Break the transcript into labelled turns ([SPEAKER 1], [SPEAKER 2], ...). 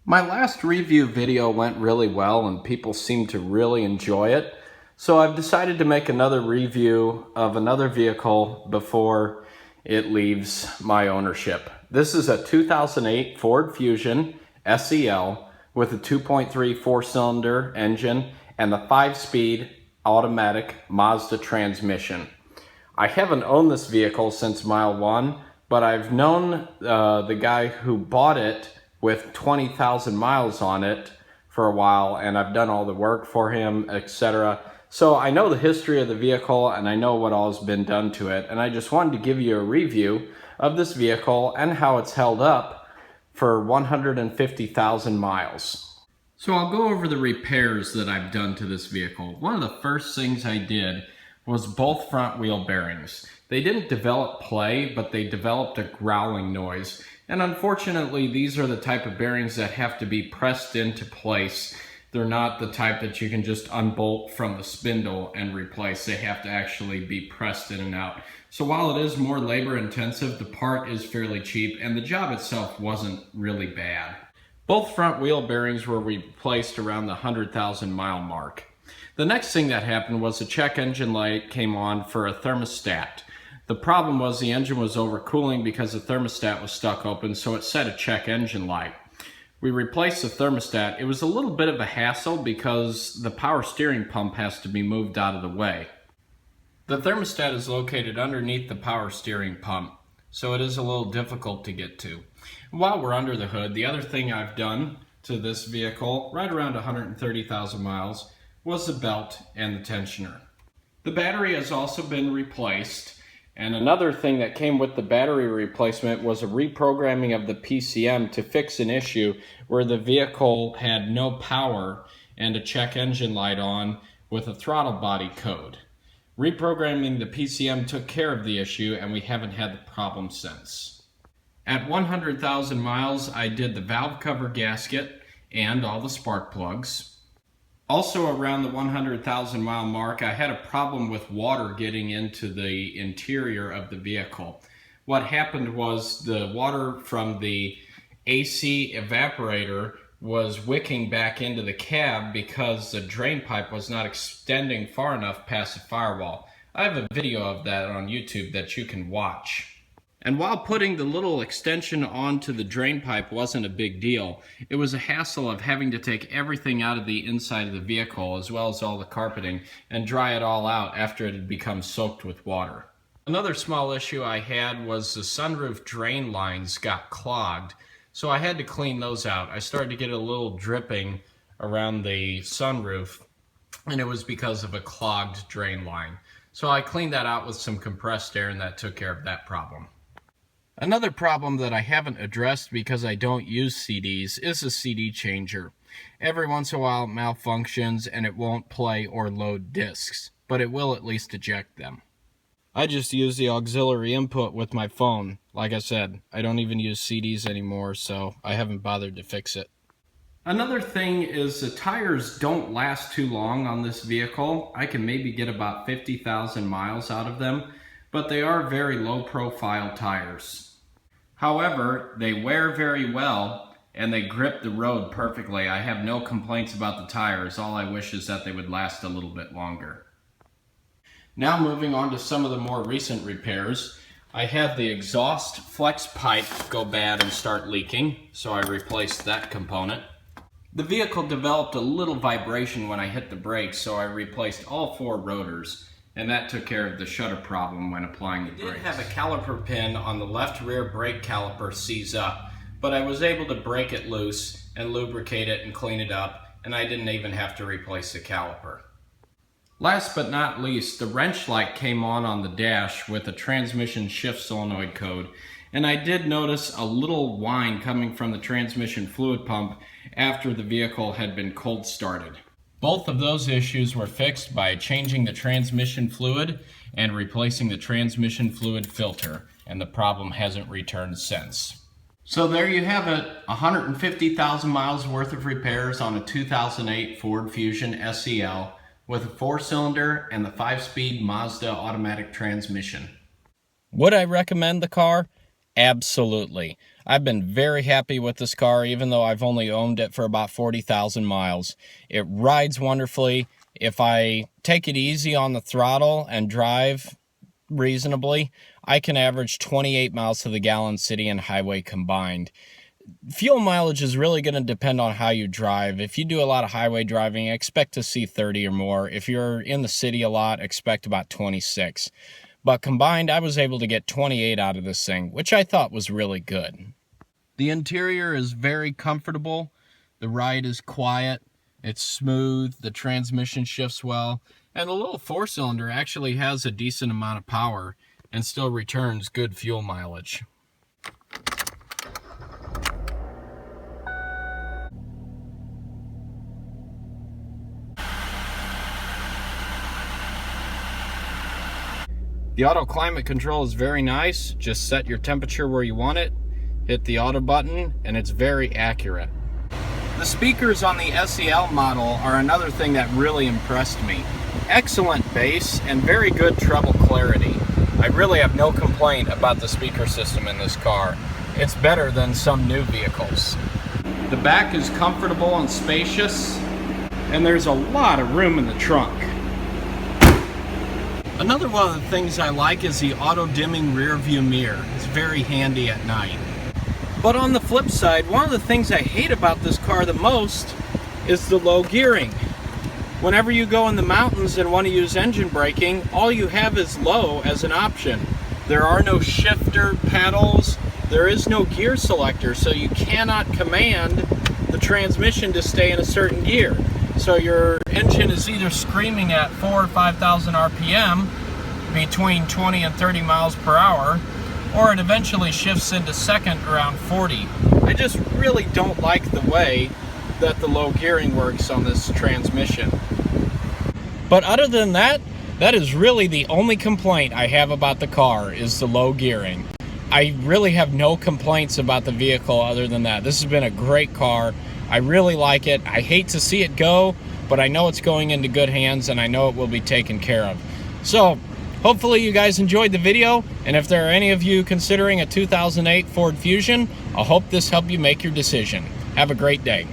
[SPEAKER 1] My last review video went really well and people seemed to really enjoy it. So I've decided to make another review of another vehicle before it leaves my ownership. This is a 2008 Ford Fusion SEL with a 2.3 four-cylinder engine and the 5-speed automatic Mazda transmission. I haven't owned this vehicle since mile one, but I've known the guy who bought it with 20,000 miles on it for a while, and I've done all the work for him, etc. So I know the history of the vehicle and I know what all has been done to it, and I just wanted to give you a review of this vehicle and how it's held up for 150,000 miles. So I'll go over the repairs that I've done to this vehicle. One of the first things I did was both front wheel bearings. They didn't develop play, but they developed a growling noise. And unfortunately, these are the type of bearings that have to be pressed into place. They're not the type that you can just unbolt from the spindle and replace. They have to actually be pressed in and out. So while it is more labor intensive, the part is fairly cheap and the job itself wasn't really bad. Both front wheel bearings were replaced around the 100,000 mile mark. The next thing that happened was the check engine light came on for a thermostat. The problem was the engine was overcooling because the thermostat was stuck open, so it set a check engine light. We replaced the thermostat. It was a little bit of a hassle because the power steering pump has to be moved out of the way. The thermostat is located underneath the power steering pump, so it is a little difficult to get to. While we're under the hood, the other thing I've done to this vehicle, right around 130,000 miles, was the belt and the tensioner. The battery has also been replaced. And another thing that came with the battery replacement was a reprogramming of the PCM to fix an issue where the vehicle had no power and a check engine light on with a throttle body code. Reprogramming the PCM took care of the issue and we haven't had the problem since. At 100,000 miles, I did the valve cover gasket and all the spark plugs. Also around the 100,000 mile mark, I had a problem with water getting into the interior of the vehicle. What happened was the water from the AC evaporator was wicking back into the cab because the drain pipe was not extending far enough past the firewall. I have a video of that on YouTube that you can watch. And while putting the little extension onto the drain pipe wasn't a big deal, it was a hassle of having to take everything out of the inside of the vehicle as well as all the carpeting and dry it all out after it had become soaked with water. Another small issue I had was the sunroof drain lines got clogged, so I had to clean those out. I started to get a little dripping around the sunroof, and it was because of a clogged drain line. So I cleaned that out with some compressed air and that took care of that problem. Another problem that I haven't addressed because I don't use CDs is the CD changer. Every once in a while it malfunctions and it won't play or load discs, but it will at least eject them. I just use the auxiliary input with my phone. Like I said, I don't even use CDs anymore, so I haven't bothered to fix it. Another thing is the tires don't last too long on this vehicle. I can maybe get about 50,000 miles out of them, but they are very low profile tires. However, they wear very well and they grip the road perfectly. I have no complaints about the tires. All I wish is that they would last a little bit longer. Now moving on to some of the more recent repairs. I had the exhaust flex pipe go bad and start leaking, so I replaced that component. The vehicle developed a little vibration when I hit the brakes, so I replaced all 4 rotors. And that took care of the shutter problem when applying the brakes. I did have a caliper pin on the left rear brake caliper seize up, but I was able to break it loose and lubricate it and clean it up, and I didn't even have to replace the caliper. Last but not least, the wrench light came on the dash with a transmission shift solenoid code, and I did notice a little whine coming from the transmission fluid pump after the vehicle had been cold started. Both of those issues were fixed by changing the transmission fluid and replacing the transmission fluid filter, and the problem hasn't returned since. So there you have it, 150,000 miles worth of repairs on a 2008 Ford Fusion SEL with a 4-cylinder and the 5-speed Mazda automatic transmission. Would I recommend the car? Absolutely. I've been very happy with this car, even though I've only owned it for about 40,000 miles. It rides wonderfully. If I take it easy on the throttle and drive reasonably, I can average 28 miles to the gallon city and highway combined. Fuel mileage is really going to depend on how you drive. If you do a lot of highway driving, expect to see 30 or more. If you're in the city a lot, expect about 26. But combined, I was able to get 28 out of this thing, which I thought was really good. The interior is very comfortable. The ride is quiet. It's smooth. The transmission shifts well. And the little four-cylinder actually has a decent amount of power and still returns good fuel mileage. The auto climate control is very nice. Just set your temperature where you want it, hit the auto button, and it's very accurate. The speakers on the SEL model are another thing that really impressed me. Excellent bass and very good treble clarity. I really have no complaint about the speaker system in this car. It's better than some new vehicles. The back is comfortable and spacious, and there's a lot of room in the trunk. Another one of the things I like is the auto-dimming rear view mirror. It's very handy at night. But on the flip side, one of the things I hate about this car the most is the low gearing. Whenever you go in the mountains and want to use engine braking, all you have is low as an option. There are no shifter pedals, there is no gear selector, so you cannot command the transmission to stay in a certain gear. So your engine is either screaming at 4,000 or 5,000 RPM between 20 and 30 miles per hour, or it eventually shifts into second around 40. I just really don't like the way that the low gearing works on this transmission. But other than that, that is really the only complaint I have about the car, is the low gearing. I really have no complaints about the vehicle other than that. This has been a great car. I really like it. I hate to see it go, but I know it's going into good hands and I know it will be taken care of. So hopefully you guys enjoyed the video, and if there are any of you considering a 2008 Ford Fusion, I hope this helped you make your decision. Have a great day.